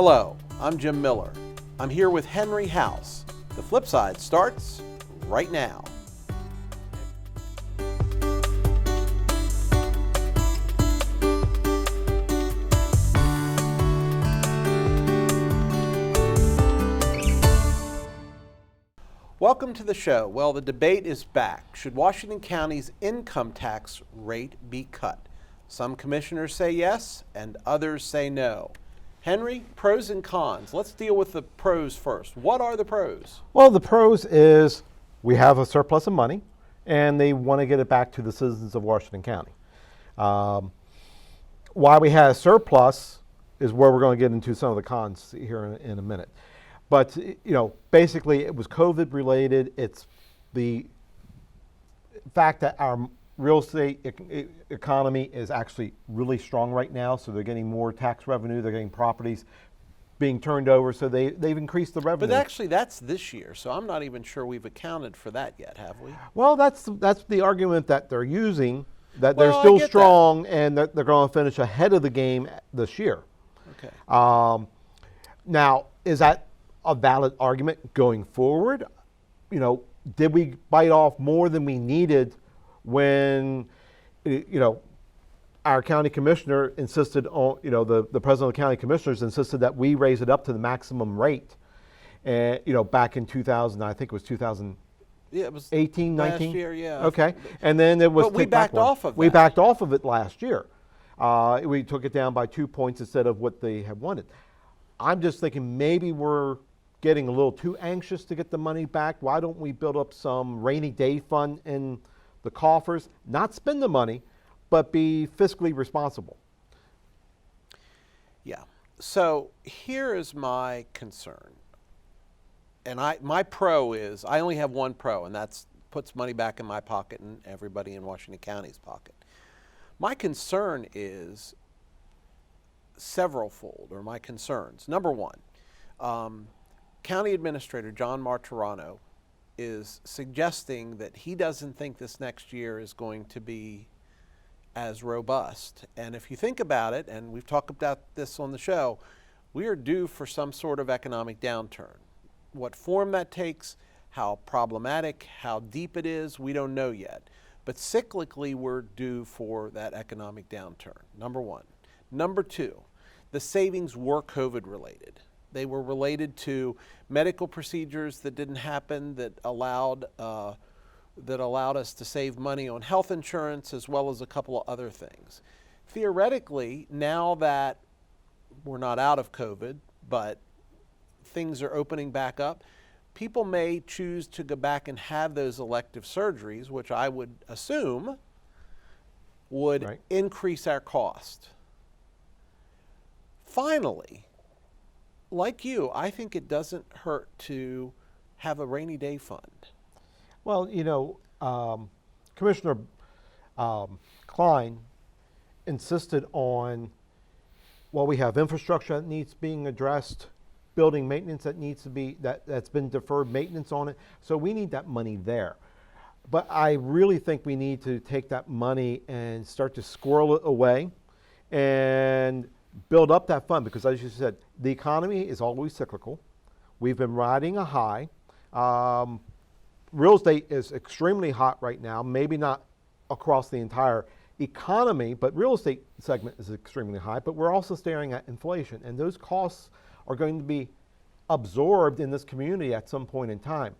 Hello, I'm Jim Miller. I'm here with Henry House. The Flip Side starts right now. Welcome to the show. Well, the debate is back. Should Washington County's income tax rate be cut? Some commissioners say yes, and others say no. Henry, pros and cons. Let's deal with the pros first. What are the pros? Well, the pros is we have a surplus of money, and they want to get it back to the citizens of Washington County. Why we had a surplus is where we're going to get into some of the cons here in a minute. But, basically it was COVID related. It's the fact that our real estate economy is actually really strong right now. So they're getting more tax revenue. They're getting properties being turned over. So they've increased the revenue. But actually that's this year. So I'm not even sure we've accounted for that yet, have we? Well, that's the argument that they're using, that they're still strong and that they're going to finish ahead of the game this year. Okay. Now, is that a valid argument going forward? Did we bite off more than we needed when, our county commissioner insisted on, the president of the county commissioners insisted that we raise it up to the maximum rate, and back in 2000, I think it was 2000. Yeah, it was 18, 19? Last year, yeah. Okay, and then it was. But we backed off of that. We backed off of it last year. We took it down by 2 points instead of what they had wanted. I'm just thinking maybe we're getting a little too anxious to get the money back. Why don't we build up some rainy day fund in the coffers, not spend the money, but be fiscally responsible? Yeah. So here is my concern. And my pro is, I only have one pro, and that's puts money back in my pocket and everybody in Washington County's pocket. My concern is several-fold, or my concerns. Number one, County Administrator John Martirano is suggesting that he doesn't think this next year is going to be as robust. And if you think about it, and we've talked about this on the show, we are due for some sort of economic downturn. What form that takes, how problematic, how deep it is, we don't know yet. But cyclically, we're due for that economic downturn, number one. Number two, the savings were COVID related. They were related to medical procedures that didn't happen that allowed us to save money on health insurance, as well as a couple of other things. Theoretically, now that we're not out of COVID, but things are opening back up, people may choose to go back and have those elective surgeries, which I would assume would increase our cost. Finally, like you, I think it doesn't hurt to have a rainy day fund. Well, Commissioner Klein insisted on, we have infrastructure that needs being addressed, building maintenance that needs to be, that's been deferred maintenance on it. So we need that money there. But I really think we need to take that money and start to squirrel it away and build up that fund, because as you said, the economy is always cyclical. We've been riding a high. Real estate is extremely hot right now, maybe not across the entire economy, but real estate segment is extremely high, but we're also staring at inflation, and those costs are going to be absorbed in this community at some point in time,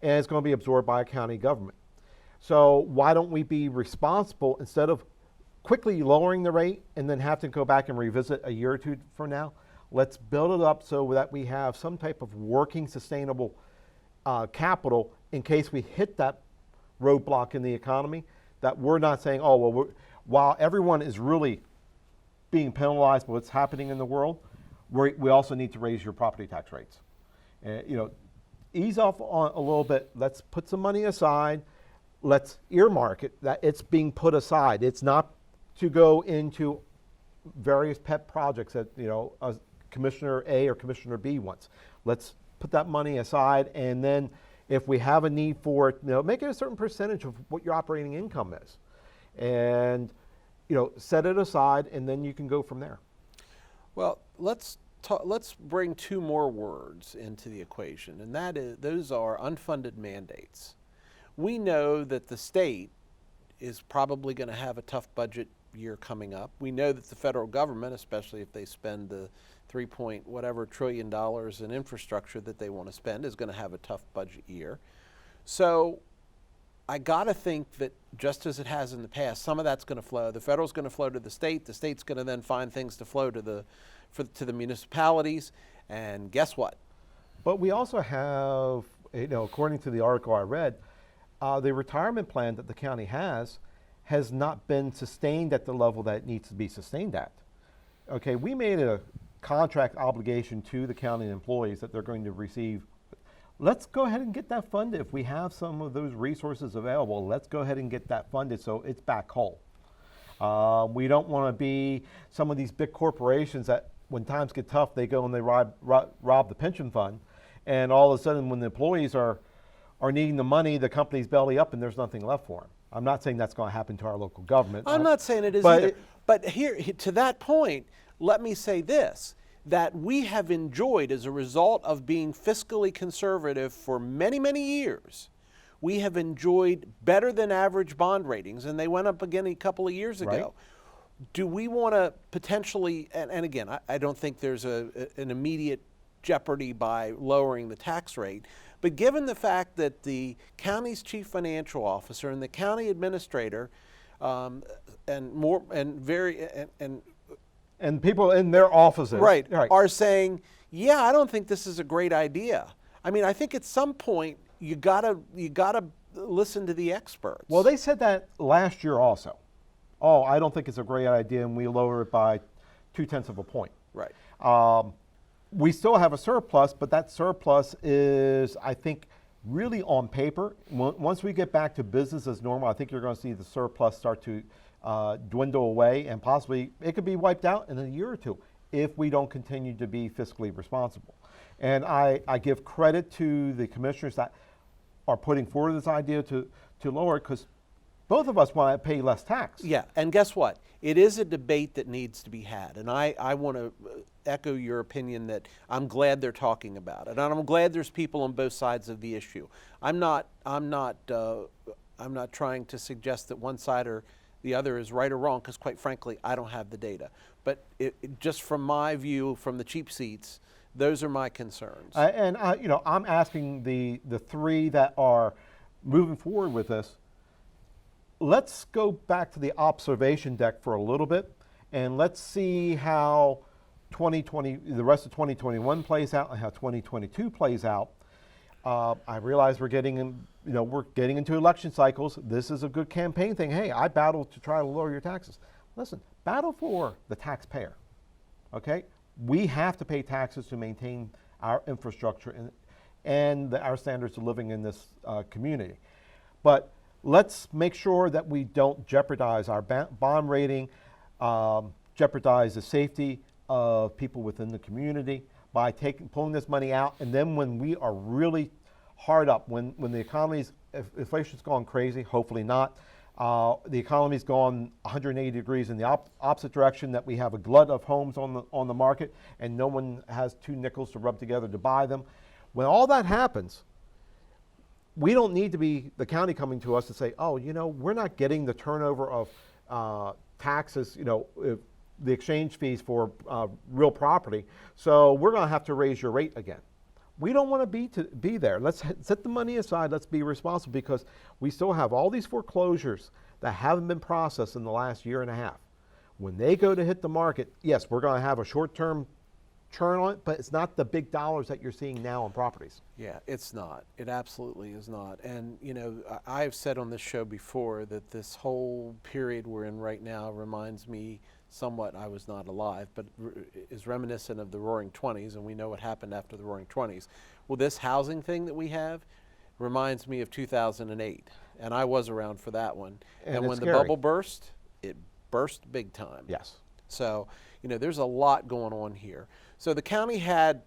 and it's going to be absorbed by a county government. So why don't we be responsible instead of quickly lowering the rate and then have to go back and revisit a year or two from now? Let's build it up so that we have some type of working, sustainable capital in case we hit that roadblock in the economy, that we're not saying, while everyone is really being penalized by what's happening in the world, we also need to raise your property tax rates. Ease off on a little bit. Let's put some money aside. Let's earmark it, that it's being put aside. It's not to go into various pet projects that Commissioner A or Commissioner B wants. Let's put that money aside, and then if we have a need for it, make it a certain percentage of what your operating income is, and set it aside, and then you can go from there. Well, let's let's bring two more words into the equation, and those are unfunded mandates. We know that the state is probably going to have a tough budget year coming up. We know that the federal government, especially if they spend the 3 point whatever trillion dollars in infrastructure that they want to spend, is going to have a tough budget year. So I got to think that just as it has in the past, some of that's going to flow. The federal's going to flow to the state. The state's going to then find things to flow to the municipalities. And guess what? But we also have, according to the article I read, the retirement plan that the county has not been sustained at the level that it needs to be sustained at. Okay, we made a contract obligation to the county employees that they're going to receive. Let's go ahead and get that funded. If we have some of those resources available, let's go ahead and get that funded so it's back whole. We don't want to be some of these big corporations that when times get tough, they go and they rob the pension fund. And all of a sudden when the employees are needing the money, the company's belly up and there's nothing left for them. I'm not saying that's going to happen to our local government. I'm not saying it is either. But here, to that point, let me say this, that we have enjoyed as a result of being fiscally conservative for many, many years. We have enjoyed better than average bond ratings, and they went up again a couple of years ago. Right. Do we want to potentially, and again, I don't think there's an immediate jeopardy by lowering the tax rate, but given the fact that the county's chief financial officer and the county administrator and people in their offices right, are saying, yeah, I don't think this is a great idea. I mean, I think at some point you gotta listen to the experts. Well, they said that last year also. Oh, I don't think it's a great idea, and we lower it by 0.2 of a point. Right. We still have a surplus, but that surplus is, I think, really on paper. Once we get back to business as normal, I think you're going to see the surplus start to dwindle away, and possibly it could be wiped out in a year or two if we don't continue to be fiscally responsible. And I give credit to the commissioners that are putting forward this idea to lower it, because both of us want to pay less tax. Yeah, and guess what? It is a debate that needs to be had, and I want to echo your opinion that I'm glad they're talking about it, and I'm glad there's people on both sides of the issue. I'm not trying to suggest that one side or the other is right or wrong, because quite frankly, I don't have the data. But just from my view, from the cheap seats, those are my concerns. I'm asking the three that are moving forward with this. Let's go back to the observation deck for a little bit, and let's see how the rest of 2021 plays out and how 2022 plays out. I realize we're getting into election cycles. This is a good campaign thing. Hey, I battled to try to lower your taxes. Listen, battle for the taxpayer. Okay, we have to pay taxes to maintain our infrastructure and our standards of living in this community. But let's make sure that we don't jeopardize our bond rating, jeopardize the safety of people within the community by pulling this money out. And then when we are really hard up, when the inflation's gone crazy, hopefully not, the economy's gone 180 degrees in the opposite direction, that we have a glut of homes on the market and no one has 2 nickels to rub together to buy them. When all that happens, we don't need to be the county coming to us to say, oh, we're not getting the turnover of taxes, the exchange fees for real property, so we're going to have to raise your rate again. We don't want to be there. Let's set the money aside. Let's be responsible, because we still have all these foreclosures that haven't been processed in the last year and a half. When they go to hit the market, yes, we're going to have a short-term churn on it, but it's not the big dollars that you're seeing now on properties. Yeah, it's not. It absolutely is not. And, I've said on this show before that this whole period we're in right now reminds me somewhat, I was not alive, but is reminiscent of the Roaring 20s, and we know what happened after the Roaring 20s. Well, this housing thing that we have reminds me of 2008, and I was around for that one. And when the bubble burst, it burst big time. Yes. So, there's a lot going on here. So the county had,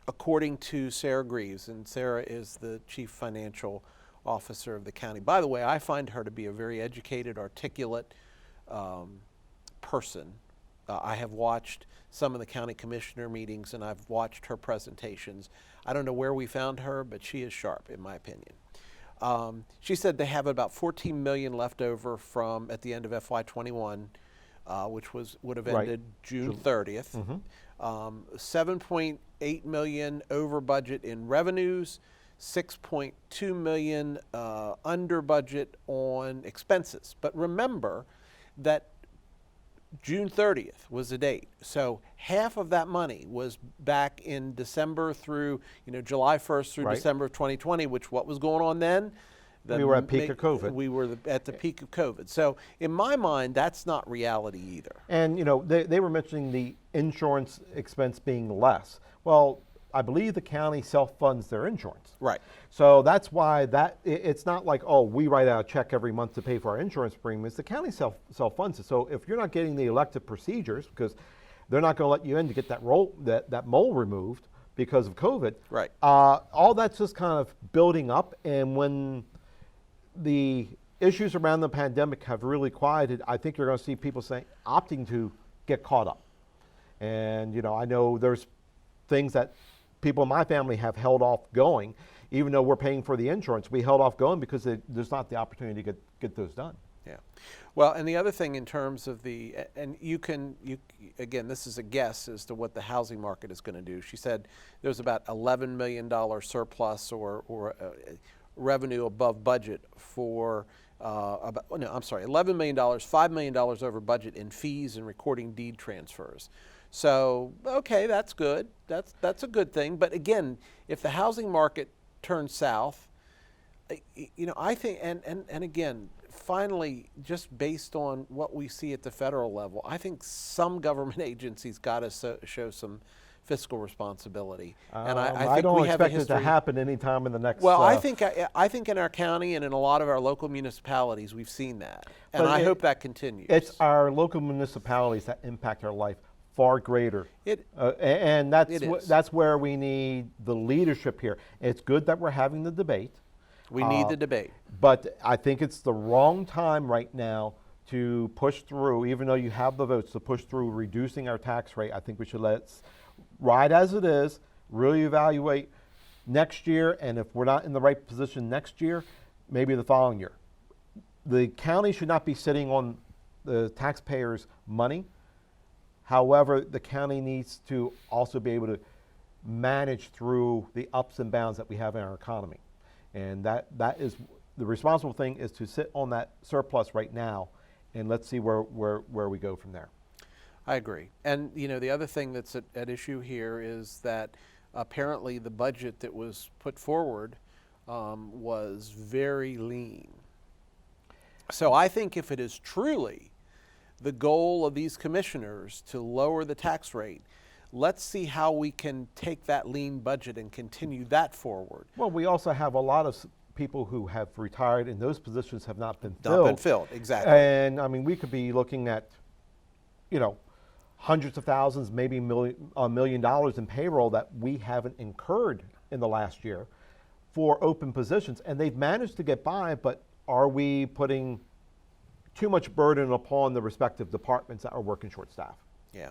according to Sarah Greaves, and Sarah is the chief financial officer of the county. By the way, I find her to be a very educated, articulate person. I have watched some of the county commissioner meetings, and I've watched her presentations. I don't know where we found her, but she is sharp, in my opinion. She said they have about 14 million left over from at the end of FY21, which would have Right. ended June 30th. 7.8 million over budget in revenues, 6.2 million under budget on expenses. But remember that June 30th was the date. So half of that money was back in December through, July 1st through Right. December of 2020, which what was going on then? We were at peak of COVID. We were at the peak of COVID. So in my mind, that's not reality either. And they were mentioning the insurance expense being less. Well, I believe the county self-funds their insurance. Right. So that's why it's not like, oh, we write out a check every month to pay for our insurance premiums. The county self-funds it. So if you're not getting the elective procedures, because they're not going to let you in to get that mole removed because of COVID. Right. All that's just kind of building up. And when the issues around the pandemic have really quieted, I think you're going to see people opting to get caught up. And, I know there's things that people in my family have held off going, even though we're paying for the insurance. We held off going because there's not the opportunity to get those done. Yeah. Well, and the other thing in terms of and again, this is a guess as to what the housing market is going to do. She said there's about $11 million surplus or revenue above budget for $11 million, $5 million over budget in fees and recording deed transfers. So, okay, that's good. That's a good thing. But again, if the housing market turns south, I think, and again, finally, just based on what we see at the federal level, I think some government agencies got to show some fiscal responsibility. And I think don't we have a expect it to history. happen anytime in the next. Well, I think in our county and in a lot of our local municipalities, we've seen that, and I hope that continues. It's our local municipalities that impact our life far greater. And that's where we need the leadership here. It's good that we're having the debate. We need the debate. But I think it's the wrong time right now to push through, even though you have the votes, to push through reducing our tax rate. I think we should let it ride as it is, really evaluate next year, and if we're not in the right position next year, maybe the following year. The county should not be sitting on the taxpayers' money. However, the county needs to also be able to manage through the ups and downs that we have in our economy. And that is the responsible thing, is to sit on that surplus right now, and let's see where we go from there. I agree. And the other thing that's at issue here is that apparently the budget that was put forward was very lean. So I think if it is truly the goal of these commissioners to lower the tax rate, let's see how we can take that lean budget and continue that forward. Well, we also have a lot of people who have retired, and those positions have not been filled. Not been filled, exactly. And I mean, we could be looking at, hundreds of thousands, maybe $1 million in payroll that we haven't incurred in the last year for open positions. And they've managed to get by, but are we putting too much burden upon the respective departments that are working short staff? Yeah.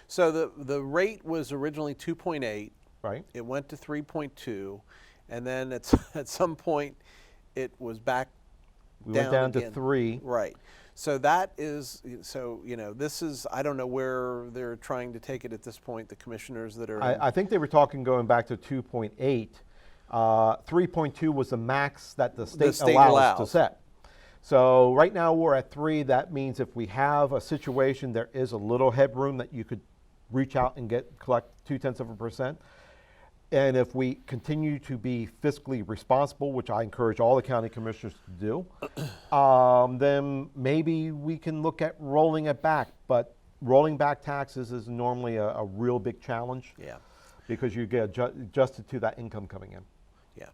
So the rate was originally 2.8. Right. It went to 3.2, and then at some point it was back We down went down again. to 3. Right. So this is, I don't know where they're trying to take it at this point, the commissioners that are. I think they were talking going back to 2.8. 3.2 was the max that the state allows to set. So right now we're at 3. That means if we have a situation, there is a little headroom that you could reach out and collect 0.2%. And if we continue to be fiscally responsible, which I encourage all the county commissioners to do, then maybe we can look at rolling it back. But rolling back taxes is normally a real big challenge. Yeah. Because you get adjusted to that income coming in. Yeah.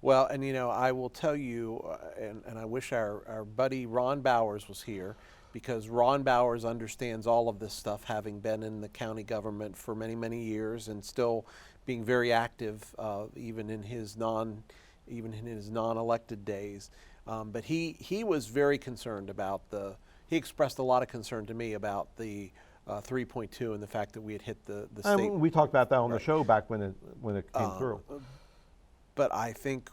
Well, and I will tell you, and I wish our buddy Ron Bowers was here, because Ron Bowers understands all of this stuff, having been in the county government for many, many years and still being very active, even in his non-elected days. But he was very concerned about he expressed a lot of concern to me about the 3.2 and the fact that we had hit the And state. we talked about that on the Right. show back when it came through. But I think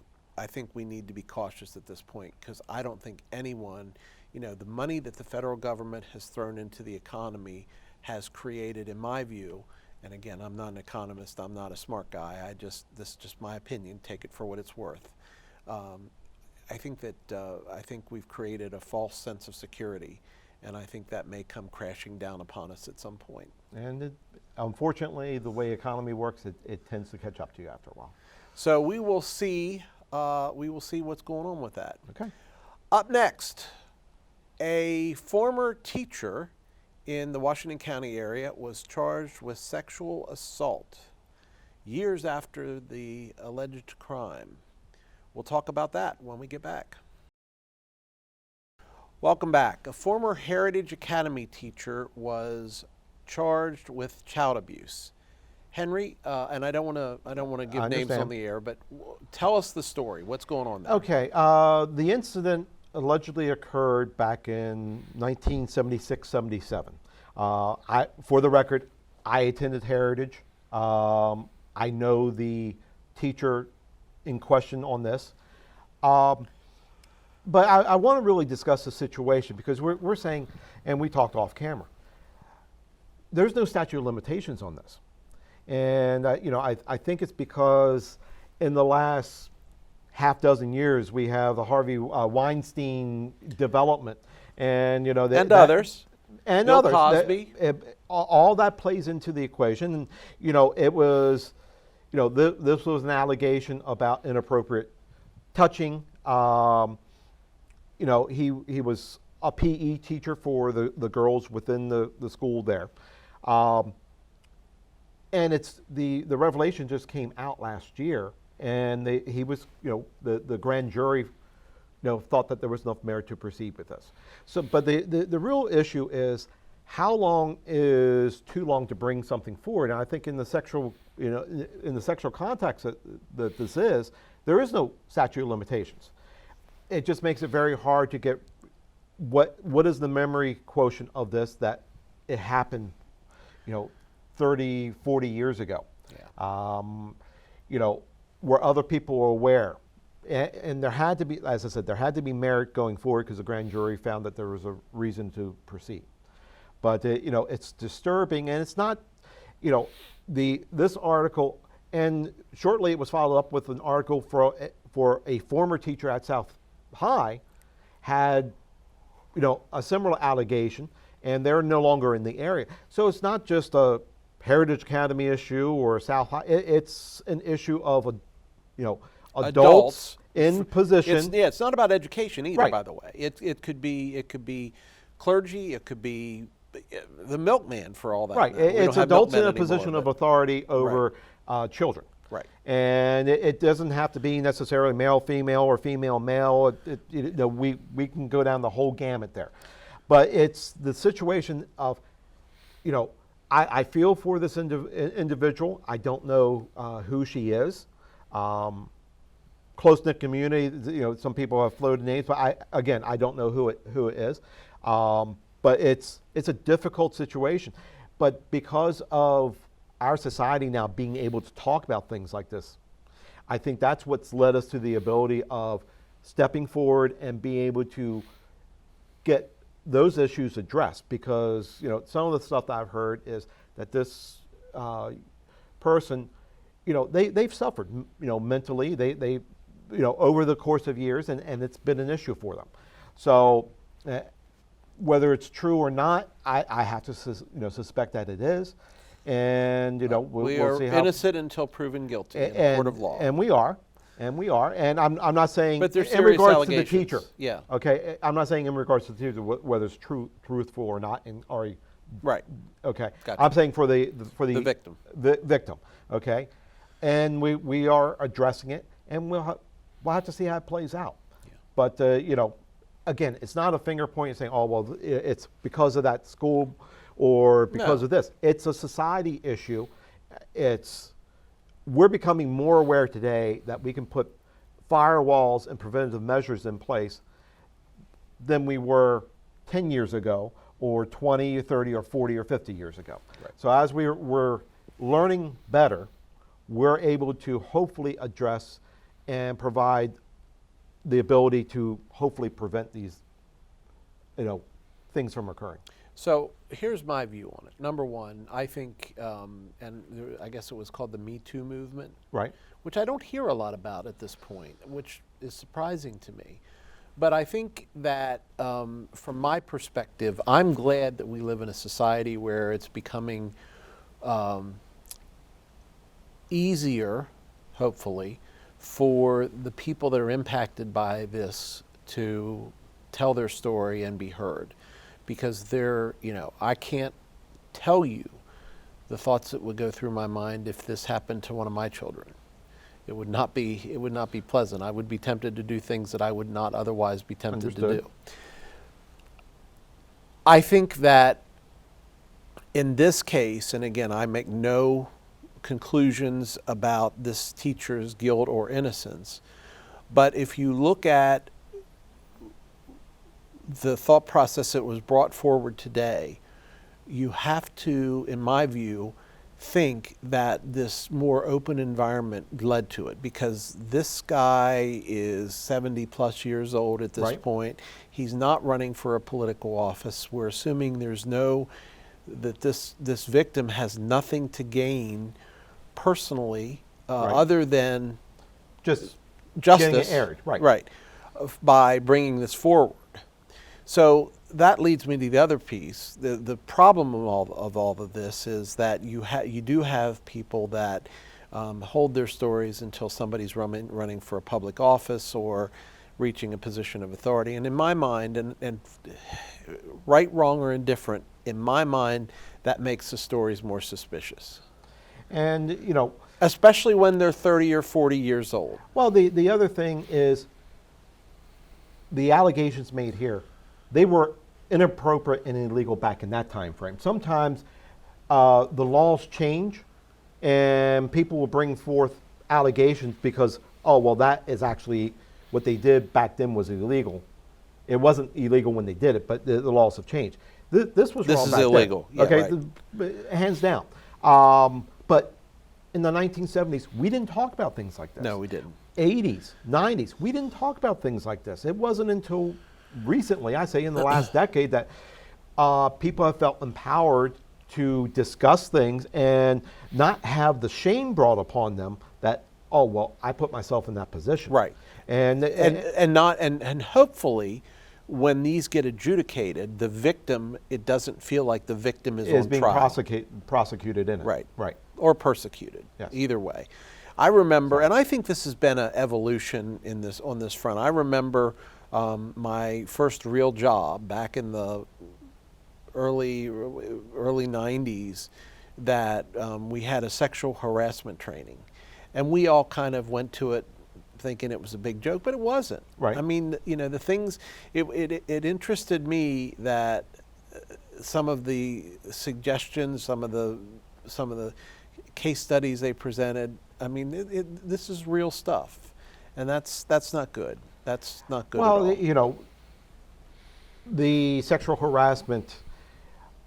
we need to be cautious at this point, because I don't think anyone, the money that the federal government has thrown into the economy has created, in my view, and again, I'm not an economist, I'm not a smart guy, this is just my opinion, take it for what it's worth. I think we've created a false sense of security, and I think that may come crashing down upon us at some point. And unfortunately, the way economy works, it tends to catch up to you after a while. So we will see what's going on with that. Okay. Up next, a former teacher in the Washington County area was charged with sexual assault years after the alleged crime. We'll talk about that when we get back. Welcome back. A former Heritage Academy teacher was charged with child abuse. Henry, and I don't want to give names on the air, but tell us the story. What's going on there? Okay. The incident allegedly occurred back in 1976-77. For the record, I attended Heritage. I know the teacher in question on this. But I want to really discuss the situation, because we're saying, and we talked off camera, there's no statute of limitations on this. And I think it's because in the last half dozen years we have the Harvey Weinstein development, and others, and Bill others. Cosby. All that plays into the equation. And it was, this was an allegation about inappropriate touching. He was a PE teacher for the girls within the school there. And it's the revelation just came out last year, and he was, the grand jury, thought that there was enough merit to proceed with this. So, but the real issue is, how long is too long to bring something forward? And I think in the sexual, in the sexual context that this is, there is no statute of limitations. It just makes it very hard to get what is the memory quotient of this, that it happened, 30, 40 years ago. Yeah. Where other people were aware. And there had to be, as I said, there had to be merit going forward, because the grand jury found that there was a reason to proceed. But, it's disturbing, and it's not, this article, and shortly it was followed up with an article for a former teacher at South High, had, a similar allegation, and they're no longer in the area. So it's not just a Heritage Academy issue or South High. It's an issue of adults in position. It's not about education either, Right. by the way. It could be clergy. It could be the milkman, for all that. Right. matter. We don't It's have adults in milkmen a position anymore, of but- authority over children. Right. And it doesn't have to be necessarily male, female, or female, male. We can go down the whole gamut there. But it's the situation of, I feel for this individual. I don't know who she is. Close-knit community, some people have floated names, but I don't know who it is. But it's a difficult situation. But because of our society now being able to talk about things like this, I think that's what's led us to the ability of stepping forward and being able to get those issues addressed. Because some of the stuff that I've heard is that this person, they've suffered, mentally. They over the course of years, and it's been an issue for them. So whether it's true or not, I have to suspect that it is. And we'll see how. We are innocent until proven guilty in a court of law. And we are. And I'm not saying But there's in serious regards to the allegations. teacher. Yeah. Okay. I'm not saying in regards to the teacher whether it's truthful or not. Right. Okay. Gotcha. I'm saying for the victim. The victim. Okay. And we are addressing it, and we'll have to see how it plays out. Yeah. But again, it's not a finger point saying, oh well, it's because of that school or because of this. It's a society issue. We're becoming more aware today that we can put firewalls and preventative measures in place than we were 10 years ago, or 20 or 30 or 40 or 50 years ago. Right. So as we're learning better, we're able to hopefully address and provide the ability to hopefully prevent these, things from occurring. So here's my view on it. Number one, I think, I guess it was called the Me Too movement, Right. which I don't hear a lot about at this point, which is surprising to me. But I think that from my perspective, I'm glad that we live in a society where it's becoming easier, hopefully, for the people that are impacted by this to tell their story and be heard. Because I can't tell you the thoughts that would go through my mind if this happened to one of my children. It would not be pleasant. I would be tempted to do things that I would not otherwise be tempted to do. I think that in this case, and again, I make no conclusions about this teacher's guilt or innocence, but if you look at the thought process that was brought forward today, you have to, in my view, think that this more open environment led to it, because this guy is 70 plus years old at this Right. point. He's not running for a political office. We're assuming that this victim has nothing to gain personally Right. other than Just justice, getting it aired. Right. right, by bringing this forward. So that leads me to the other piece. The problem of all of this is that you do have people that hold their stories until somebody's running for a public office or reaching a position of authority. And in my mind, and right, wrong, or indifferent, in my mind, that makes the stories more suspicious. And, Especially when they're 30 or 40 years old. well, the other thing is the allegations made here, they were inappropriate and illegal back in that time frame. Sometimes the laws change and people will bring forth allegations because, oh, well, that is actually what they did back then was illegal. It wasn't illegal when they did it, but the laws have changed. This was wrong is back illegal. then. Yeah, Okay, right. Hands down. But in the 1970s, we didn't talk about things like this. No, we didn't. 80s, 90s, we didn't talk about things like this. It wasn't until recently, I say in the last decade, that people have felt empowered to discuss things and not have the shame brought upon them that, oh, well, I put myself in that position. Right. And hopefully, when these get adjudicated, the victim, it doesn't feel like the victim is on being trial. prosecuted in it. Right. Right. Or persecuted. Yes. Either way. I remember, and I think this has been an evolution on this front. I remember my first real job back in the early 90s that we had a sexual harassment training. And we all kind of went to it thinking it was a big joke, but it wasn't. Right. I mean, the things, it interested me that some of the suggestions, some of the case studies they presented, I mean, this is real stuff, and that's not good. That's not good at all. Well, the sexual harassment,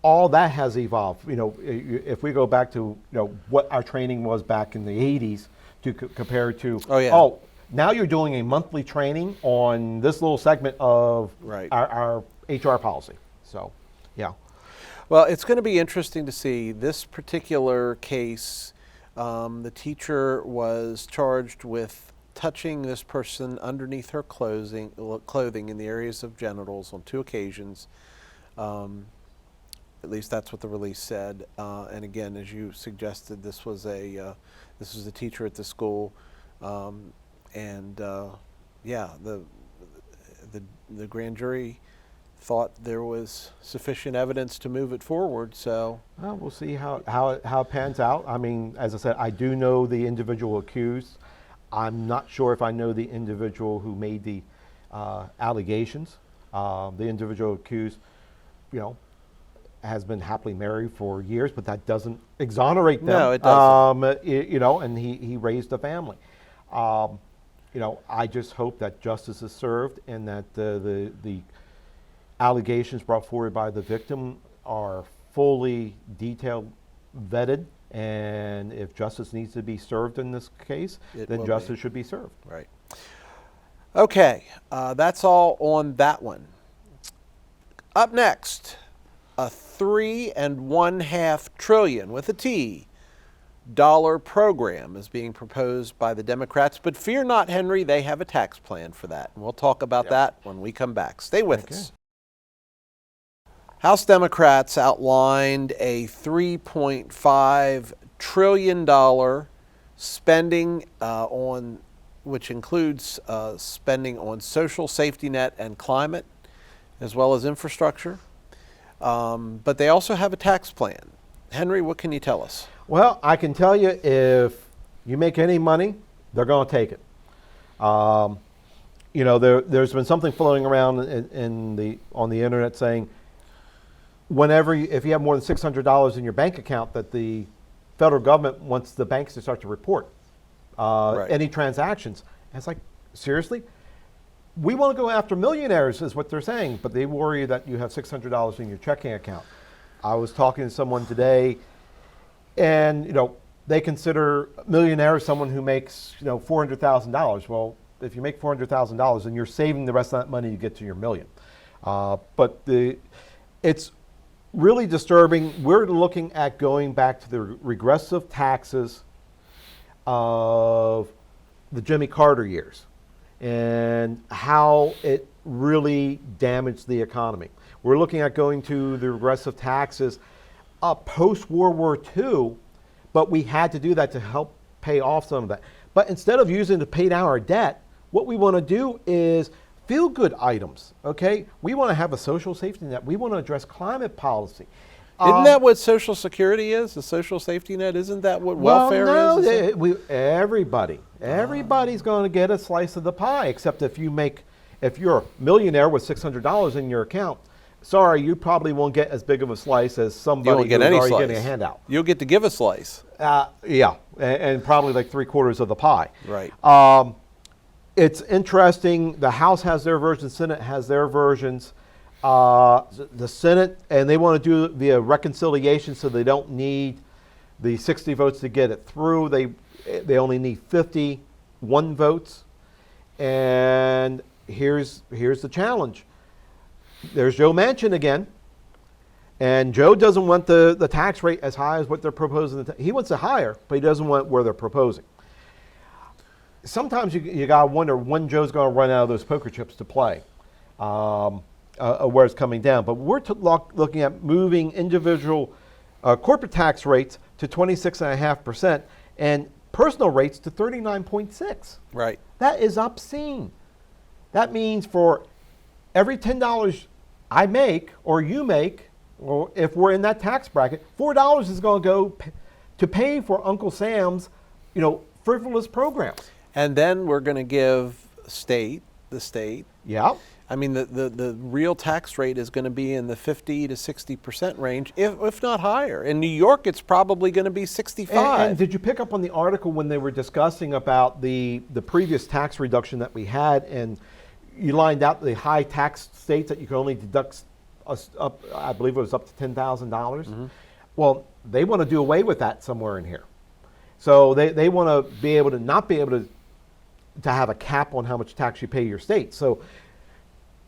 all that has evolved. If we go back to what our training was back in the 80s to compare to, now you're doing a monthly training on this little segment of Right. our HR policy. So, yeah. Well, it's going to be interesting to see this particular case. The teacher was charged with touching this person underneath her clothing in the areas of genitals on 2 occasions. At least that's what the release said. And again, as you suggested, this was a teacher at the school, the grand jury thought there was sufficient evidence to move it forward. So Well, we'll see how it pans out. I mean, as I said, I do know the individual accused. I'm not sure if I know the individual who made the allegations. The individual accused, has been happily married for years, but that doesn't exonerate them. No, it doesn't. And he raised a family. I just hope that justice is served and that the allegations brought forward by the victim are fully detailed, vetted, and if justice needs to be served in this case, then justice should be served. Right. Okay, that's all on that one. Up next, a $3.5 trillion with a T dollar program is being proposed by the Democrats, but fear not, Henry, they have a tax plan for that. And we'll talk about that when we come back. Stay with us. House Democrats outlined a $3.5 trillion spending which includes spending on social safety net and climate, as well as infrastructure. But they also have a tax plan. Henry, what can you tell us? Well, I can tell you, if you make any money, they're going to take it. You know, there's been something floating around on the internet saying, if you have more than $600 in your bank account, that the federal government wants the banks to start to report any transactions. And it's like, seriously? We want to go after millionaires, is what they're saying, but they worry that you have $600 in your checking account. I was talking to someone today, and they consider a millionaire someone who makes $400,000. Well, if you make $400,000, then you're saving the rest of that money to get to your million. But it's really disturbing. We're looking at going back to the regressive taxes of the Jimmy Carter years and how it really damaged the economy. We're looking at going to the regressive taxes post-World War II, but we had to do that to help pay off some of that. But instead of using to pay down our debt, what we want to do is feel-good items, okay? We want to have a social safety net. We want to address climate policy. Isn't that what Social Security is? The social safety net? Isn't that what welfare is? Everybody's going to get a slice of the pie, except if you're a millionaire with $600 in your account, sorry, you probably won't get as big of a slice as somebody who's already getting a handout. You'll get to give a slice. Yeah, and probably like 3/4 of the pie. Right. It's interesting. The House has their version, the Senate has their versions. The Senate, and they want to do it via reconciliation, so they don't need the 60 votes to get it through. They only need 51 votes. And here's the challenge. There's Joe Manchin again, and Joe doesn't want the tax rate as high as what they're proposing. He wants it higher, but he doesn't want where they're proposing. Sometimes you gotta wonder when Joe's going to run out of those poker chips to play, where it's coming down. But we're looking at moving individual corporate tax rates to 26.5% and personal rates to 39.6%. Right. That is obscene. That means for every $10 I make or you make, or if we're in that tax bracket, $4 is going to go to pay for Uncle Sam's, frivolous programs. And then we're going to give the state. Yeah. I mean, the real tax rate is going to be in the 50 to 60% range, if not higher. In New York, it's probably going to be 65. And did you pick up on the article when they were discussing about the previous tax reduction that we had, and you lined out the high tax states that you could only deduct up, I believe it was up to $10,000. Mm-hmm. Well, they want to do away with that somewhere in here. So they want to be able to not be able to have a cap on how much tax you pay your state. So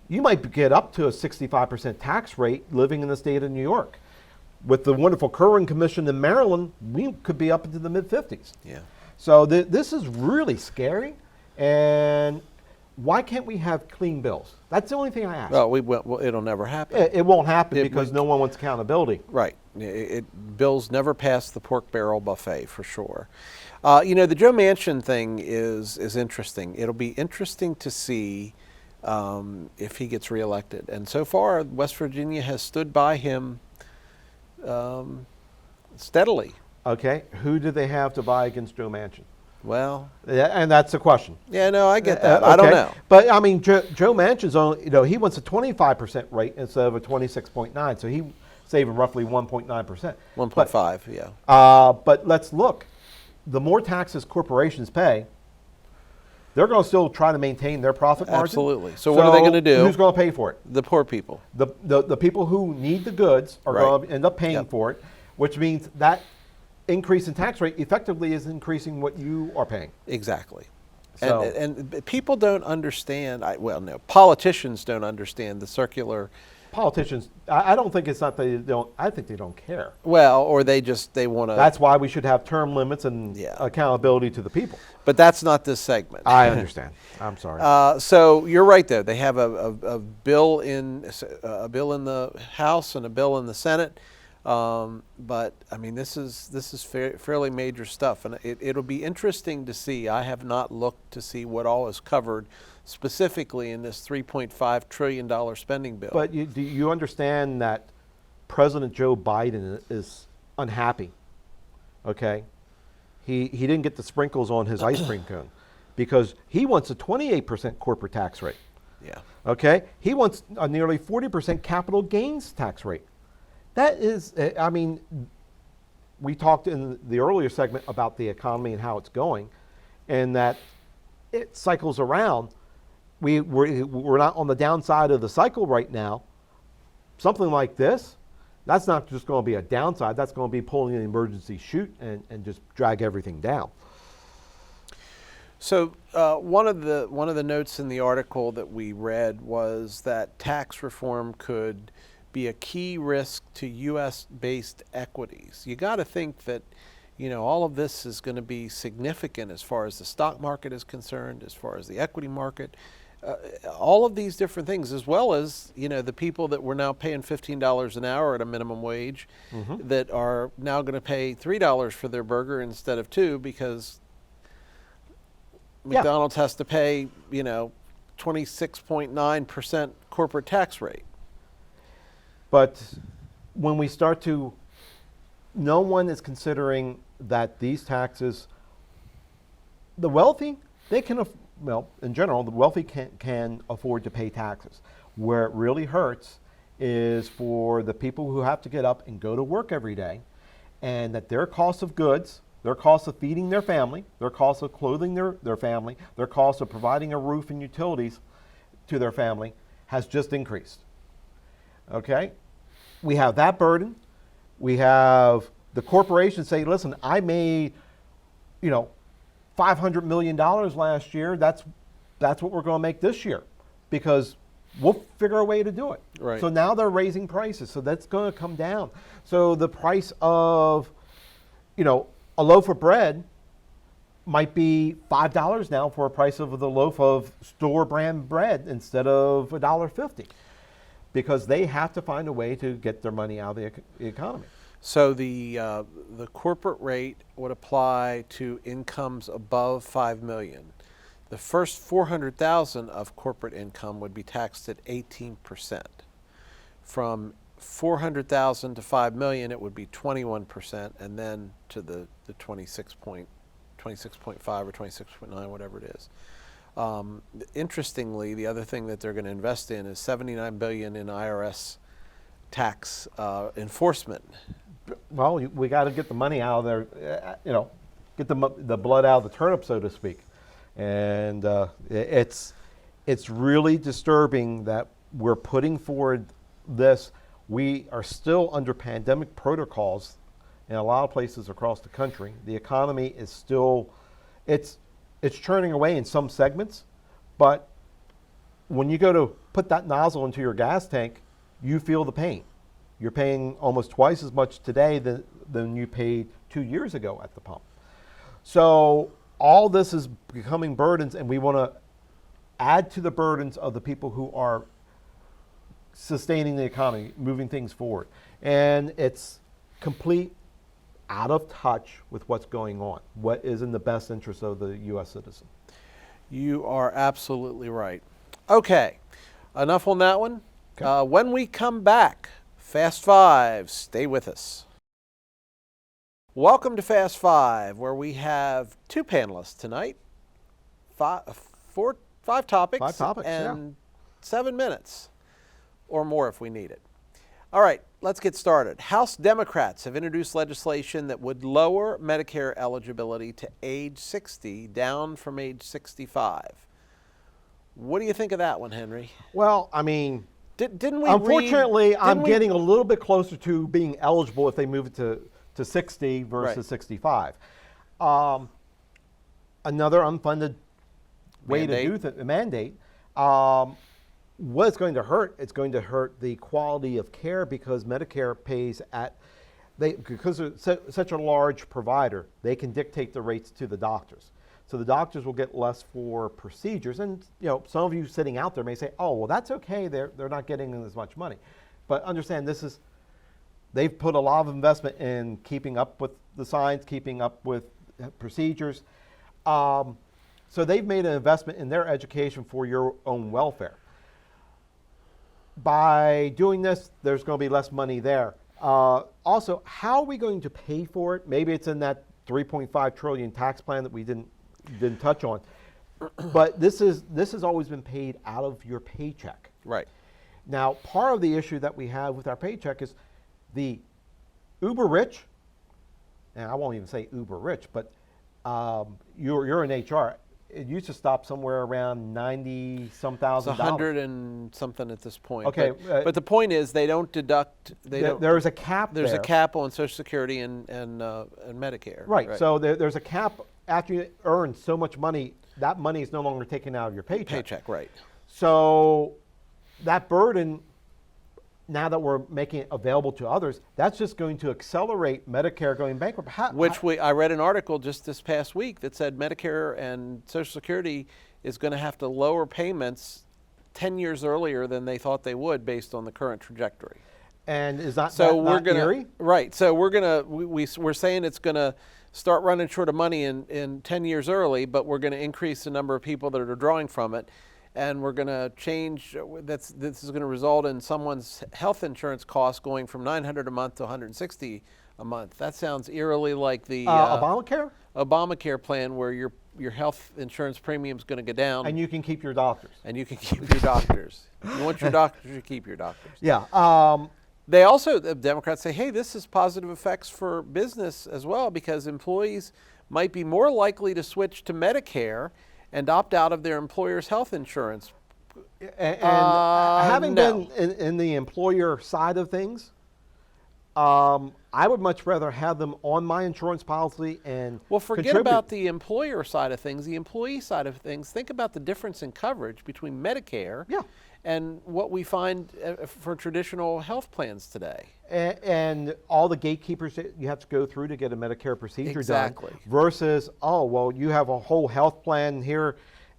you might get up to a 65% tax rate living in the state of New York. With the wonderful Curran Commission in Maryland, we could be up into the mid-50s. Yeah. So this is really scary. And why can't we have clean bills? That's the only thing I ask. Well, it'll never happen. It won't happen because no one wants accountability. Right. Bills never pass the pork barrel buffet, for sure. The Joe Manchin thing is interesting. It'll be interesting to see if he gets reelected. And so far, West Virginia has stood by him steadily. Okay. Who do they have to buy against Joe Manchin? Well, yeah, and that's the question. Yeah, no, I get that. I don't know. But I mean, Joe Manchin's only, he wants a 25% rate instead of a 26.9. So he's saving roughly 1.9%. 1.5, yeah. But let's look. The more taxes corporations pay, They're going to still try to maintain their profit margin. Absolutely. So what are they going to do? Who's going to pay for it? The poor people. The people who need the goods are Right. going to end up paying Yep. for it, which means that increase in tax rate effectively is increasing what you are paying. Exactly. So- And people don't understand, politicians don't understand the circular, Politicians, I don't think it's not that they don't, I think they don't care. or they want to. That's why we should have term limits and Yeah. accountability to the people. But that's not this segment. I understand. I'm sorry. So you're right, though. They have a bill in the House and a bill in the Senate. But I mean, this is fairly major stuff, and it'll be interesting to see. I have not looked to see what all is covered specifically in this $3.5 trillion spending bill. But do you understand that President Joe Biden is unhappy? Okay, he didn't get the sprinkles on his ice cream cone because he wants a 28% corporate tax rate. Yeah. Okay, he wants a nearly 40% capital gains tax rate. That is, I mean, we talked in the earlier segment about the economy and how it's going, and that it cycles around. We're not on the downside of the cycle right now. Something like this, that's not just going to be a downside. That's going to be pulling an emergency chute and just drag everything down. So one of the notes in the article that we read was that tax reform could be a key risk to U.S.-based equities. You got to think that, all of this is going to be significant as far as the stock market is concerned, as far as the equity market, all of these different things, as well as, the people that we're now paying $15 an hour at a minimum wage that are now going to pay $3 for their burger instead of $2 because McDonald's has to pay, 26.9% corporate tax rate. But when we start to, no one is considering that these taxes, the wealthy, they can, in general, the wealthy can afford to pay taxes. Where it really hurts is for the people who have to get up and go to work every day, and that their cost of goods, their cost of feeding their family, their cost of clothing their family, their cost of providing a roof and utilities to their family has just increased. Okay? We have that burden. We have the corporations say, listen, I made, $500 million last year. That's what we're going to make this year because we'll figure a way to do it. Right. So now they're raising prices. So that's going to come down. So the price of, a loaf of bread might be $5 now for a price of the loaf of store brand bread instead of $1.50 because they have to find a way to get their money out of the economy. So the corporate rate would apply to incomes above $5 million. The first $400,000 of corporate income would be taxed at 18%. From $400,000 to $5 million, it would be 21%, and then to the 26.5 or 26.9, whatever it is. Interestingly, the other thing that they're going to invest in is $79 billion in IRS tax enforcement. Well, we got to get the money out of there, get the blood out of the turnip, so to speak. And it's really disturbing that we're putting forward this. We are still under pandemic protocols in a lot of places across the country. The economy is still, it's churning away in some segments, but when you go to put that nozzle into your gas tank, you feel the pain. You're paying almost twice as much today than you paid 2 years ago at the pump. So all this is becoming burdens, and we want to add to the burdens of the people who are sustaining the economy, moving things forward. And it's complete out of touch with what's going on, what is in the best interest of the U.S. citizen. You are absolutely right. Okay, enough on that one. Okay. When we come back, Fast Five, stay with us. Welcome to Fast Five, where we have two panelists tonight, five topics, 5 topics, and 7 minutes or more if we need it. All right, let's get started. House Democrats have introduced legislation that would lower Medicare eligibility to age 60, down from age 65. What do you think of that one, Henry? Well, I mean, Didn't we unfortunately, I'm didn't we- getting a little bit closer to being eligible if they move it to 60 versus Right. 65. Another unfunded way to do the mandate. What it's going to hurt, it's going to hurt the quality of care because Medicare pays because it's such a large provider, they can dictate the rates to the doctors. So the doctors will get less for procedures. And some of you sitting out there may say, oh, well, that's okay. They're not getting as much money. But understand they've put a lot of investment in keeping up with the science, keeping up with procedures. So they've made an investment in their education for your own welfare. By doing this, there's going to be less money there. Also, how are we going to pay for it? Maybe it's in that $3.5 trillion tax plan that we didn't touch on. But this has always been paid out of your paycheck. Right. Now, part of the issue that we have with our paycheck is the uber rich, and I won't even say uber rich, but you're in HR. It used to stop somewhere around 90-some thousand. It's 100 and something at this point. Okay, but the point is they don't deduct. There's a cap. There's a cap on Social Security and Medicare. Right. So there's a cap after you earn so much money. That money is no longer taken out of your paycheck. Right. So that burden, now that we're making it available to others, that's just going to accelerate Medicare going bankrupt. I read an article just this past week that said Medicare and Social Security is going to have to lower payments 10 years earlier than they thought they would based on the current trajectory. And is that eerie? Right. So we're saying it's going to start running short of money in 10 years early, but we're going to increase the number of people that are drawing from it. And we're going to change, this is going to result in someone's health insurance costs going from $900 a month to $160 a month. That sounds eerily like the Obamacare plan where your health insurance premium is going to go down. And you can keep your doctors. You want your doctors, you keep your doctors. Yeah. The Democrats say, hey, this has positive effects for business as well because employees might be more likely to switch to Medicare and opt out of their employer's health insurance. And having been in the employer side of things, I would much rather have them on my insurance policy and forget about the employer side of things. The employee side of things, think about the difference in coverage between Medicare and what we find for traditional health plans today. And all the gatekeepers that you have to go through to get a Medicare procedure done versus, you have a whole health plan here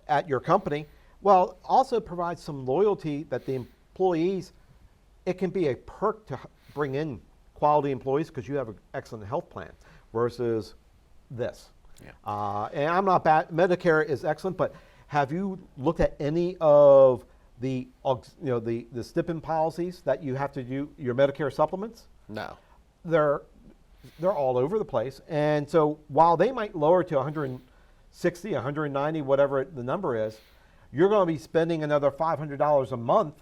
at your company. Well, also provides some loyalty that the employees, it can be a perk to bring in quality employees because you have an excellent health plan versus this. Yeah. And I'm not bad. Medicare is excellent, but have you looked at any of the stipend policies that you have to do your Medicare supplements? No. They're all over the place. And so while they might lower to 160, 190, whatever the number is, you're going to be spending another $500 a month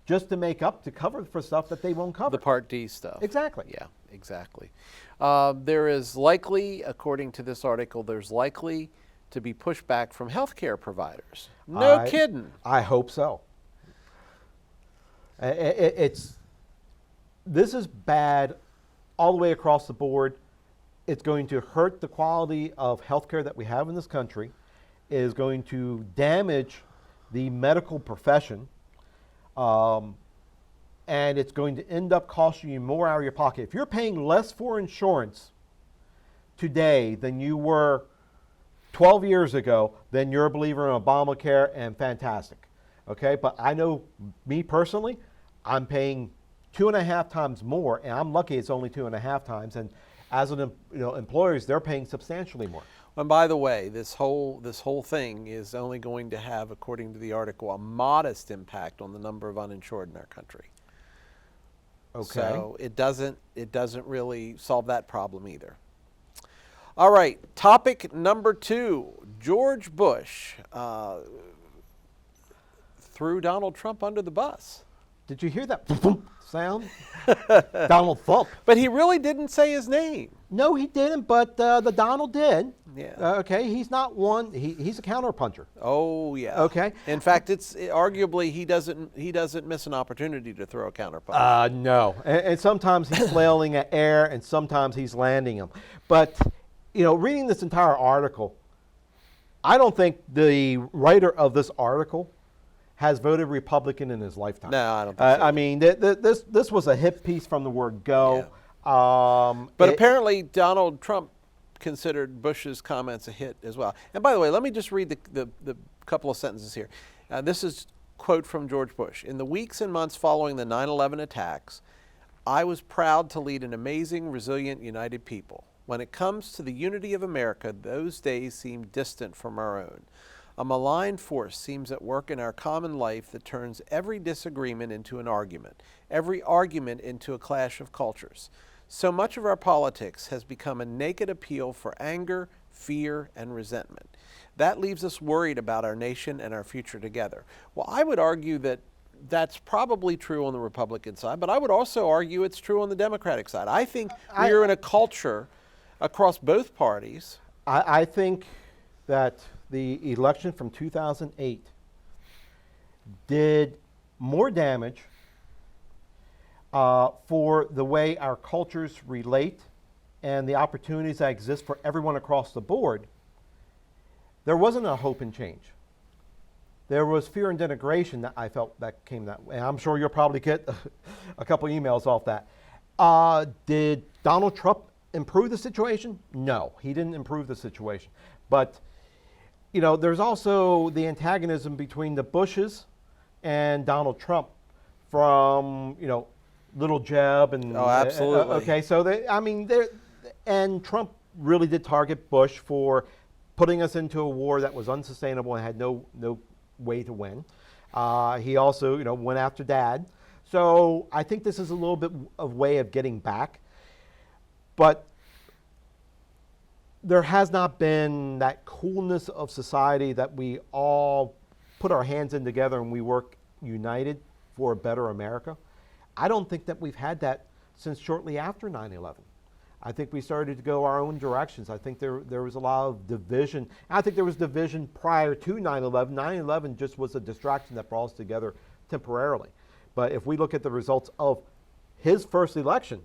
just to make up to cover for stuff that they won't cover. The Part D stuff. Exactly. Yeah, exactly. There is likely, according to this article, there's likely to be pushback from healthcare providers. No kidding. I hope so. This is bad all the way across the board. It's going to hurt the quality of healthcare that we have in this country. It is going to damage the medical profession. And it's going to end up costing you more out of your pocket. If you're paying less for insurance today than you were 12 years ago, then you're a believer in Obamacare and fantastic. Okay, but I know me personally, I'm paying 2.5 times more, and I'm lucky it's only 2.5 times. And as an employers, they're paying substantially more. And by the way, this whole thing is only going to have, according to the article, a modest impact on the number of uninsured in our country. Okay. So it doesn't really solve that problem either. All right, topic number 2. George Bush threw Donald Trump under the bus. Did you hear that sound? Donald Thump. But he really didn't say his name. No, he didn't, but the Donald did. Yeah. Okay, he's not one. He's a counterpuncher. Oh yeah. Okay. In fact, it's arguably he doesn't miss an opportunity to throw a counterpunch. No, and sometimes he's flailing at air, and sometimes he's landing them. But reading this entire article, I don't think the writer of this article has voted Republican in his lifetime. No, I don't think so. I mean, this was a hit piece from the word go. Yeah. But apparently Donald Trump considered Bush's comments a hit as well. And by the way, let me just read the couple of sentences here. This is a quote from George Bush. In the weeks and months following the 9/11 attacks, I was proud to lead an amazing, resilient, united people. When it comes to the unity of America, those days seem distant from our own. A malign force seems at work in our common life that turns every disagreement into an argument, every argument into a clash of cultures. So much of our politics has become a naked appeal for anger, fear, and resentment. That leaves us worried about our nation and our future together. Well, I would argue that that's probably true on the Republican side, but I would also argue it's true on the Democratic side. I think we're in a culture across both parties. I think that the election from 2008 did more damage for the way our cultures relate and the opportunities that exist for everyone across the board. There wasn't a hope and change. There was fear and denigration that I felt that came that way. And I'm sure you'll probably get a couple emails off that. Did Donald Trump improve the situation? No, he didn't improve the situation. But there's also the antagonism between the Bushes and Donald Trump from, little Jeb and oh, absolutely. Okay, so and Trump really did target Bush for putting us into a war that was unsustainable and had no way to win. He also, went after Dad. So I think this is a little bit of way of getting back, but there has not been that coolness of society that we all put our hands in together and we work united for a better America. I don't think that we've had that since shortly after 9/11. I think we started to go our own directions. I think there was a lot of division. I think there was division prior to 9/11. 9/11 just was a distraction that brought us together temporarily. But if we look at the results of his first election,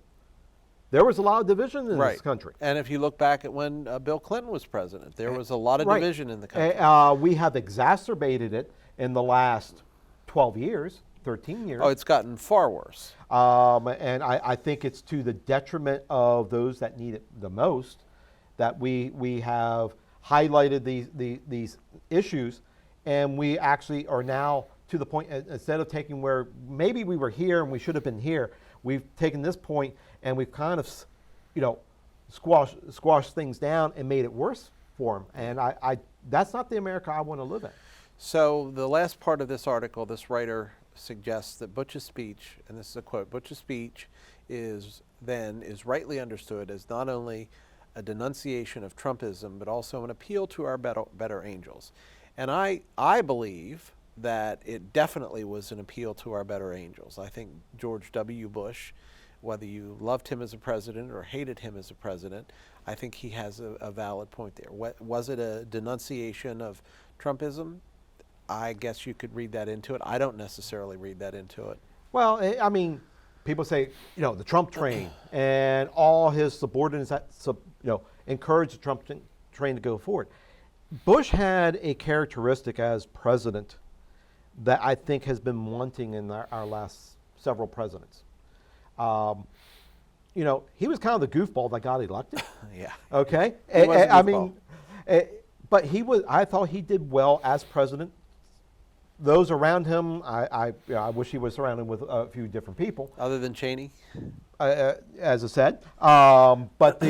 there was a lot of division in this country. And if you look back at when Bill Clinton was president, there was a lot of division in the country. We have exacerbated it in the last 12 years, 13 years. Oh, it's gotten far worse. And I think it's to the detriment of those that need it the most that we have highlighted these issues, and we actually are now to the point, instead of taking where maybe we were here and we should have been here, we've taken this point and we've kind of, squashed things down and made it worse for them. And that's not the America I want to live in. So the last part of this article, this writer suggests that Bush's speech, and this is a quote, Bush's speech is rightly understood as not only a denunciation of Trumpism, but also an appeal to our better angels. And I believe that it definitely was an appeal to our better angels. I think George W. Bush, whether you loved him as a president or hated him as a president, I think he has a valid point there. Was it a denunciation of Trumpism? I guess you could read that into it. I don't necessarily read that into it. Well, I mean, people say, the Trump train and all his subordinates that, encouraged the Trump train to go forward. Bush had a characteristic as president that I think has been wanting in our last several presidents. He was kind of the goofball that got elected. Yeah. Okay. He was a goofball. But I thought he did well as president. Those around him, I wish he was surrounded with a few different people. Other than Cheney? As I said. But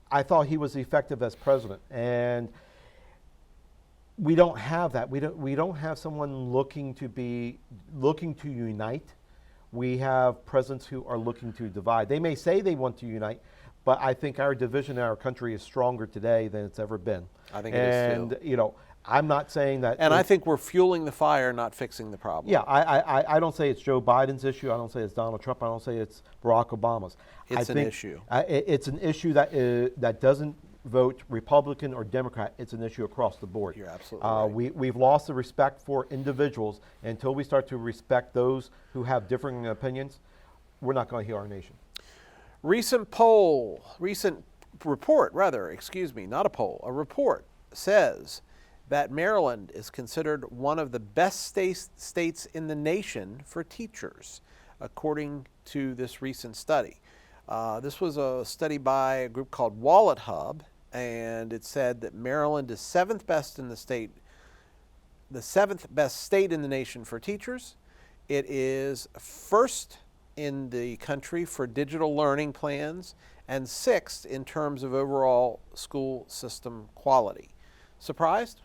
I thought he was effective as president. And we don't have that. We don't have someone looking to unite. We have presidents who are looking to divide. They may say they want to unite, but I think our division in our country is stronger today than it's ever been. I think it is too. And I'm not saying that. And I think we're fueling the fire, not fixing the problem. Yeah, I don't say it's Joe Biden's issue. I don't say it's Donald Trump. I don't say it's Barack Obama's. It's I an think, issue. It's an issue that doesn't vote Republican or Democrat. It's an issue across the board. You're absolutely right. We've lost the respect for individuals. Until we start to respect those who have differing opinions, we're not going to heal our nation. Recent report, not a poll, a report says that Maryland is considered one of the best states in the nation for teachers, according to this recent study. This was a study by a group called Wallet Hub, and it said that Maryland is the seventh best state in the nation for teachers. It is first in the country for digital learning plans and sixth in terms of overall school system quality. Surprised?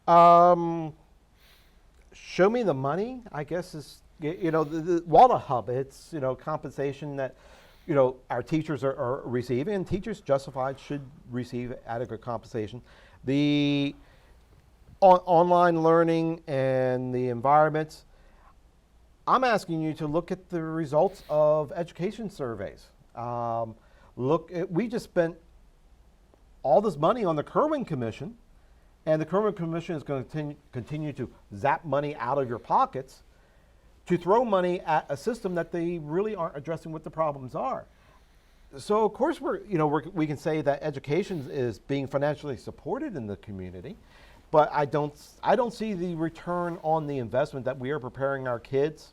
Show me the money, I guess, is, the Wallet Hub. It's, compensation that, our teachers are receiving, and teachers justified should receive adequate compensation. The online learning and the environments, I'm asking you to look at the results of education surveys. We just spent all this money on the Kerwin Commission, and the Kerwin Commission is going to continue to zap money out of your pockets to throw money at a system that they really aren't addressing what the problems are. So of course we can say that education is being financially supported in the community, but I don't see the return on the investment that we are preparing our kids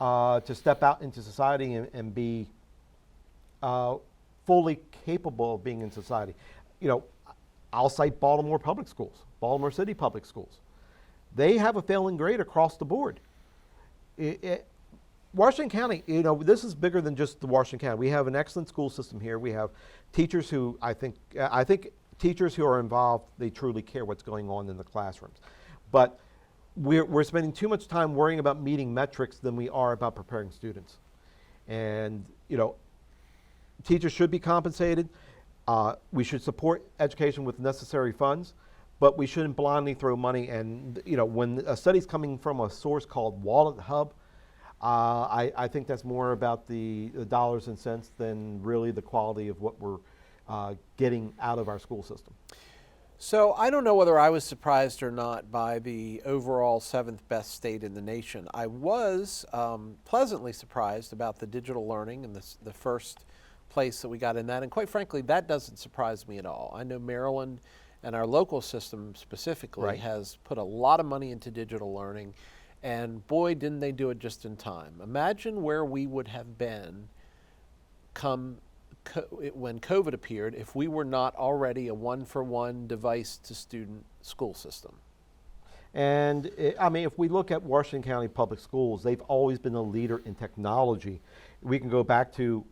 to step out into society and be fully capable of being in society. I'll cite Baltimore Public Schools, Baltimore City Public Schools. They have a failing grade across the board. Washington County, this is bigger than just the Washington County. We have an excellent school system here. We have teachers who I think teachers who are involved, they truly care what's going on in the classrooms. But we're spending too much time worrying about meeting metrics than we are about preparing students. And, teachers should be compensated. We should support education with necessary funds, but we shouldn't blindly throw money. And when a study's coming from a source called Wallet Hub, I think that's more about the dollars and cents than really the quality of what we're getting out of our school system. So I don't know whether I was surprised or not by the overall seventh best state in the nation. I was pleasantly surprised about the digital learning and the first place that we got in that. And quite frankly, that doesn't surprise me at all. I know Maryland and our local system specifically has put a lot of money into digital learning. And boy, didn't they do it just in time. Imagine where we would have been when COVID appeared if we were not already a one-for-one device-to-student school system. And if we look at Washington County Public Schools, they've always been a leader in technology. We can go back to,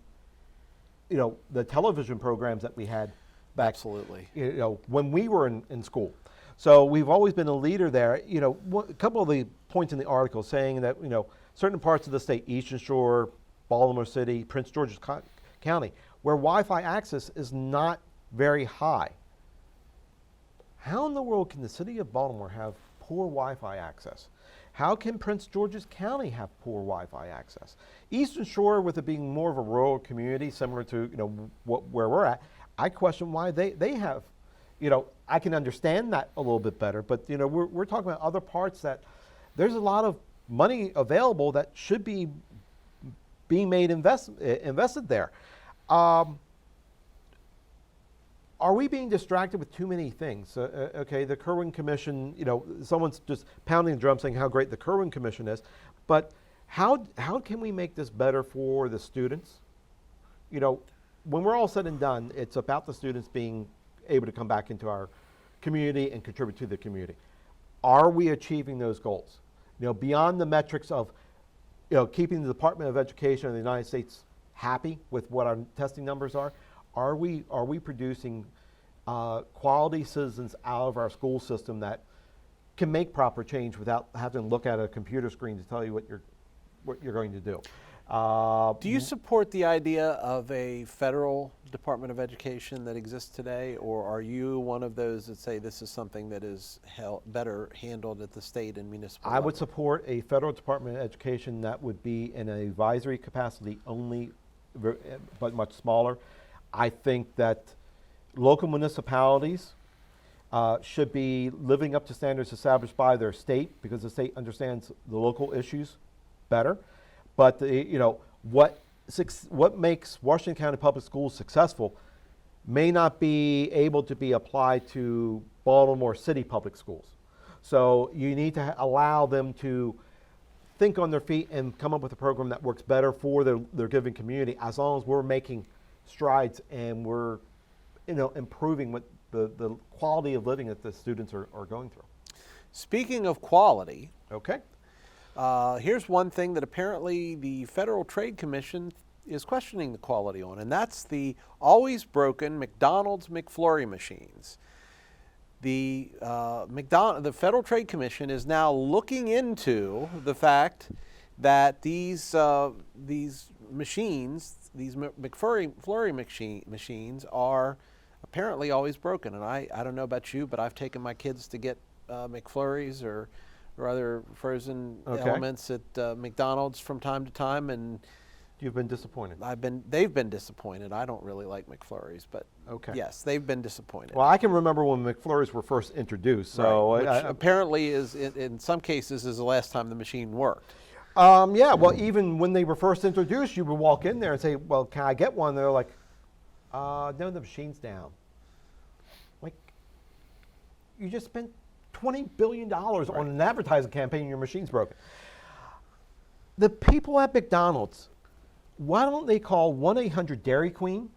the television programs that we had back, absolutely, when we were in school. So we've always been a leader there. A couple of the points in the article saying that, certain parts of the state, Eastern Shore, Baltimore City, Prince George's County, where Wi-Fi access is not very high. How in the world can the city of Baltimore have poor Wi-Fi access? How can Prince George's County have poor Wi-Fi access? Eastern Shore, with it being more of a rural community, similar to where we're at, I question why they have. I can understand that a little bit better, but we're talking about other parts that there's a lot of money available that should be being made invested there. Are we being distracted with too many things? Okay, the Kerwin Commission, someone's just pounding the drum saying how great the Kerwin Commission is, but how can we make this better for the students? When we're all said and done, it's about the students being able to come back into our community and contribute to the community. Are we achieving those goals? Beyond the metrics of, keeping the Department of Education of the United States happy with what our testing numbers are we producing quality citizens out of our school system that can make proper change without having to look at a computer screen to tell you what you're going to do? Do you support the idea of a federal Department of Education that exists today, or are you one of those that say this is something that is better handled at the state and municipal I level? would support a federal Department of Education that would be in an advisory capacity only, but much smaller. I think that local municipalities should be living up to standards established by their state, because the state understands the local issues better. But what makes Washington County Public Schools successful may not be able to be applied to Baltimore City Public Schools. So you need to allow them to think on their feet and come up with a program that works better for their given community, as long as we're making strides and we're improving what the quality of living that the students are going through. Speaking of quality, Okay. here's one thing that apparently the Federal Trade Commission is questioning the quality on, and that's the always broken McDonald's McFlurry machines. The Federal Trade Commission is now looking into the fact that these machines, these McFlurry machines, are apparently always broken. And I don't know about you, but I've taken my kids to get McFlurries or other frozen elements at McDonald's from time to time, and You've been disappointed. they've been disappointed. I don't really like McFlurries, but yes, they've been disappointed. Well, I can remember when McFlurries were first introduced. So Right, which apparently is in some cases is the last time the machine worked. yeah, well, even when they were first introduced, you would walk in there and say, well, can I get one? They're like, no, the machine's down. Like, you just spent $20 billion on an advertising campaign and your machine's broken. The people at McDonald's, why don't they call 1-800-Dairy Queen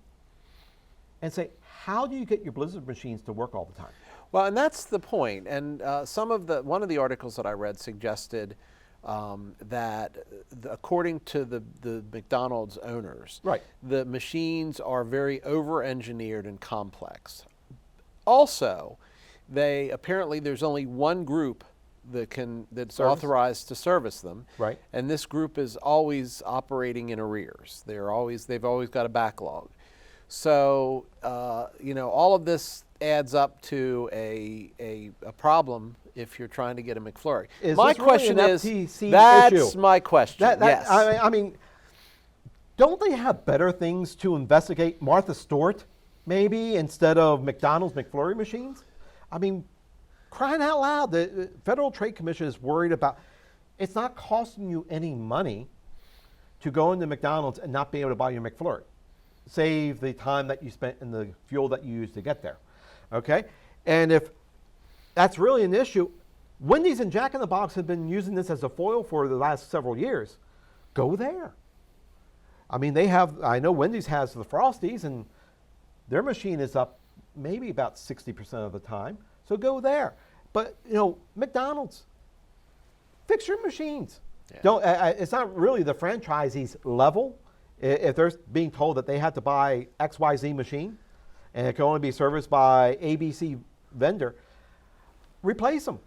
and say, how do you get your Blizzard machines to work all the time? Well, and that's the point. And one of the articles that I read suggested that according to the McDonald's owners, Right. the machines are very over-engineered and complex. Also, apparently there's only one group that's authorized to service them, Right. and this group is always operating in arrears. They've always got a backlog. So all of this adds up to a problem if you're trying to get a McFlurry. My question is, that's my question. Yes. I mean, don't they have better things to investigate? Martha Stewart, maybe, instead of McDonald's McFlurry machines? I mean, crying out loud, the Federal Trade Commission is worried about, it's not costing you any money to go into McDonald's and not be able to buy your McFlurry. Save the time that you spent and the fuel that you used to get there, okay? And if that's really an issue, Wendy's and Jack in the Box have been using this as a foil for the last several years. Go there. I mean, I know Wendy's has the Frosties, and their machine is up maybe about 60% of the time. So go there. But, McDonald's, fix your machines. Yeah. It's not really the franchisee's level. If they're being told that they have to buy XYZ machine and it can only be serviced by ABC vendor, replace them.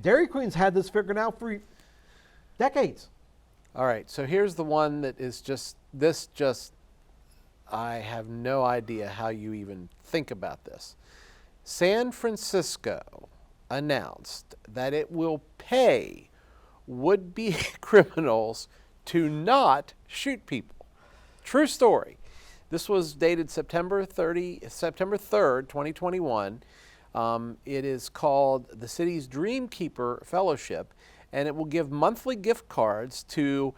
Dairy Queen's had this figured out for decades. All right, so here's the one that is I have no idea how you even think about this. San Francisco announced that it will pay would-be criminals to not shoot people. True story. This was dated September 3rd, 2021. It is called the city's Dreamkeeper Fellowship, and it will give monthly gift cards to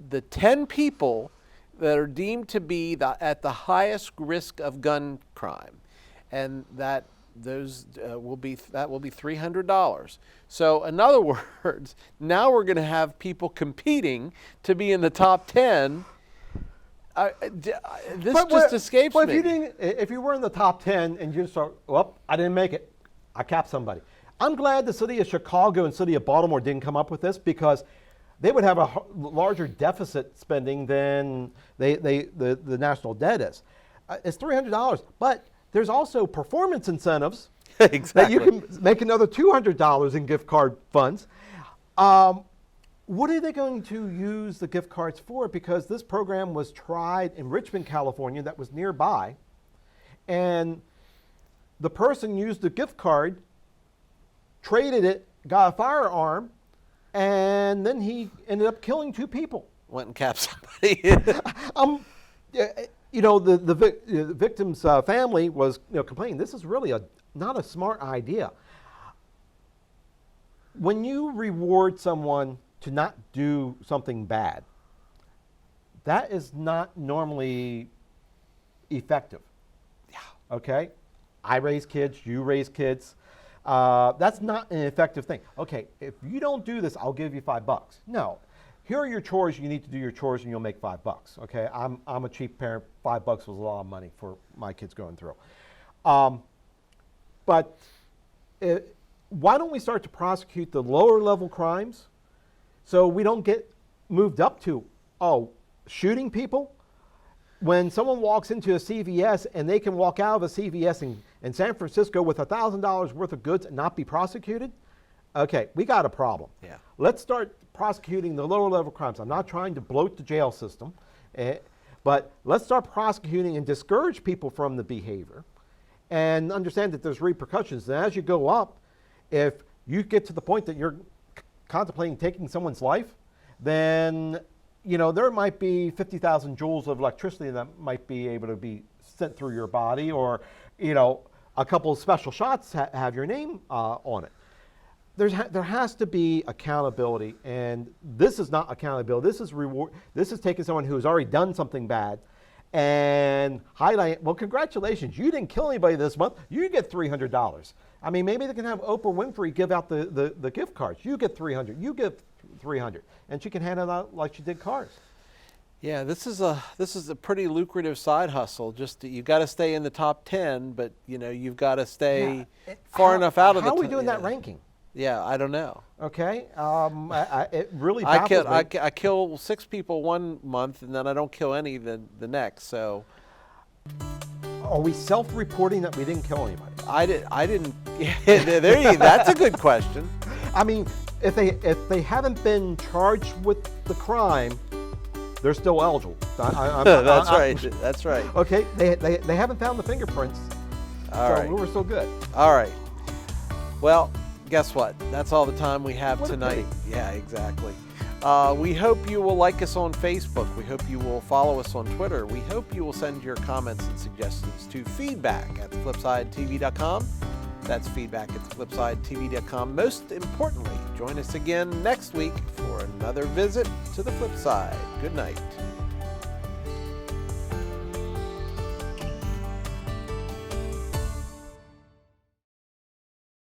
the 10 people that are deemed to be at the highest risk of gun crime, and that will be $300. So, in other words, now we're going to have people competing to be in the top 10. This escapes me. If you were in the top 10 and you just thought, well, I didn't make it, I capped somebody. I'm glad the city of Chicago and city of Baltimore didn't come up with this, because they would have a larger deficit spending than the national debt is. It's $300, but there's also performance incentives exactly. that you can make another $200 in gift card funds. what are they going to use the gift cards for? Because this program was tried in Richmond, California, that was nearby, and the person used the gift card, traded it, got a firearm, and then he ended up killing 2 people. Went and capped somebody. The victim's family was complaining, this is really not a smart idea. When you reward someone to not do something bad, that is not normally effective. Yeah. Okay? I raise kids, you raise kids. That's not an effective thing. Okay, if you don't do this, I'll give you $5. No. Here are your chores. You need to do your chores, and you'll make $5. Okay, I'm a cheap parent. $5 was a lot of money for my kids going through. Why don't we start to prosecute the lower level crimes, so we don't get moved up to shooting people? When someone walks into a CVS and they can walk out of a CVS in San Francisco with $1,000 worth of goods and not be prosecuted, okay, we got a problem. Yeah. Let's start prosecuting the lower level crimes. I'm not trying to bloat the jail system, but let's start prosecuting and discourage people from the behavior and understand that there's repercussions. And as you go up, if you get to the point that you're contemplating taking someone's life, then there might be 50,000 joules of electricity that might be able to be sent through your body, or a couple of special shots have your name on it. There has to be accountability, and this is not accountability. This is reward. This is taking someone who has already done something bad and highlighting, well, congratulations, you didn't kill anybody this month. You get $300. I mean, maybe they can have Oprah Winfrey give out the gift cards. You get $300. You get $300, and she can hand it out like she did cars. Yeah, this is a pretty lucrative side hustle. Just you got to stay in the top 10, but you've got to stay far enough out of the. How are we doing that ranking? Yeah, I don't know. Okay, it really baffles me. I kill 6 people one month, and then I don't kill any the next. So, are we self-reporting that we didn't kill anybody? I didn't. That's a good question. I mean, if they haven't been charged with the crime, they're still eligible. That's right. That's right. Okay, they haven't found the fingerprints, All right. We're still good. All right. Well, guess what? That's all the time we have What a tonight. pity. Yeah, exactly. We hope you will like us on Facebook. We hope you will follow us on Twitter. We hope you will send your comments and suggestions to feedback@flipsidetv.com. That's feedback@flipsidetv.com. Most importantly, join us again next week for another visit to the Flip Side. Good night.